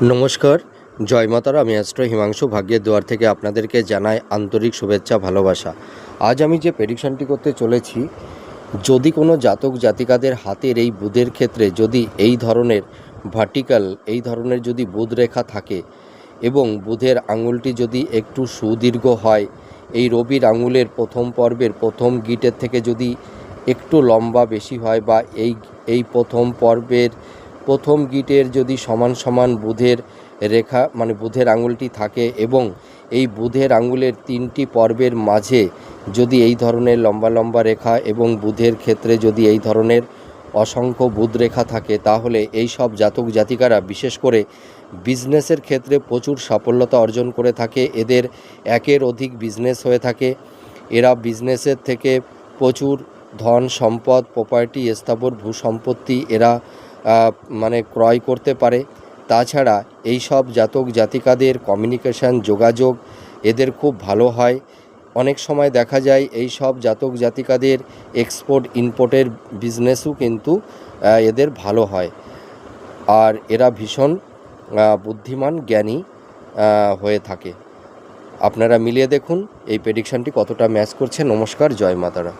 নমস্কার, জয় মাতারা। আমি অ্যাস্ট্রো হিমাংশু ভাগ্যের দুয়ার থেকে আপনাদেরকে জানাই আন্তরিক শুভেচ্ছা, ভালোবাসা। আজ আমি যে প্রেডিকশনটি করতে চলেছি, যদি কোনো জাতক জাতিকাদের হাতের এই বুধের ক্ষেত্রে যদি এই ধরনের ভার্টিক্যাল, এই ধরনের যদি বুধ রেখা থাকে এবং বুধের আঙুলটি যদি একটু সুদীর্ঘ হয়, এই রবির আঙুলের প্রথম পর্বের প্রথম গিটের থেকে যদি একটু লম্বা বেশি হয়, বা এই প্রথম পর্বের প্রথম গিটের যদি সমান সমান বুধের রেখা মানে বুধের আঙুলটি থাকে, এবং এই বুধের আঙুলের তিনটি পর্বের মাঝে যদি এই ধরনের লম্বা লম্বা রেখা এবং বুধের ক্ষেত্রে যদি এই ধরনের অসংখ্য বুধ রেখা থাকে, তাহলে এই সব জাতক জাতিকারা বিশেষ করে বিজনেসের ক্ষেত্রে প্রচুর সাফল্যতা অর্জন করে থাকে। এদের একের অধিক বিজনেস হয়ে থাকে। এরা বিজনেসের থেকে প্রচুর ধন সম্পদ, প্রপার্টি, স্থাবর ভূ সম্পত্তি এরা মানে ক্রয় করতে পারে। তাছাড়া এই সব জাতক জাতিকাদের কমিউনিকেশান, যোগাযোগ এদের খুব ভালো হয়। অনেক সময় দেখা যায় এই সব জাতক জাতিকাদের এক্সপোর্ট ইম্পোর্টের বিজনেসও কিন্তু এদের ভালো হয়। আর এরা ভীষণ বুদ্ধিমান, জ্ঞানী হয়ে থাকে। আপনারা মিলিয়ে দেখুন এই প্রেডিকশানটি কতটা ম্যাচ করছে। নমস্কার, জয় মাতারা।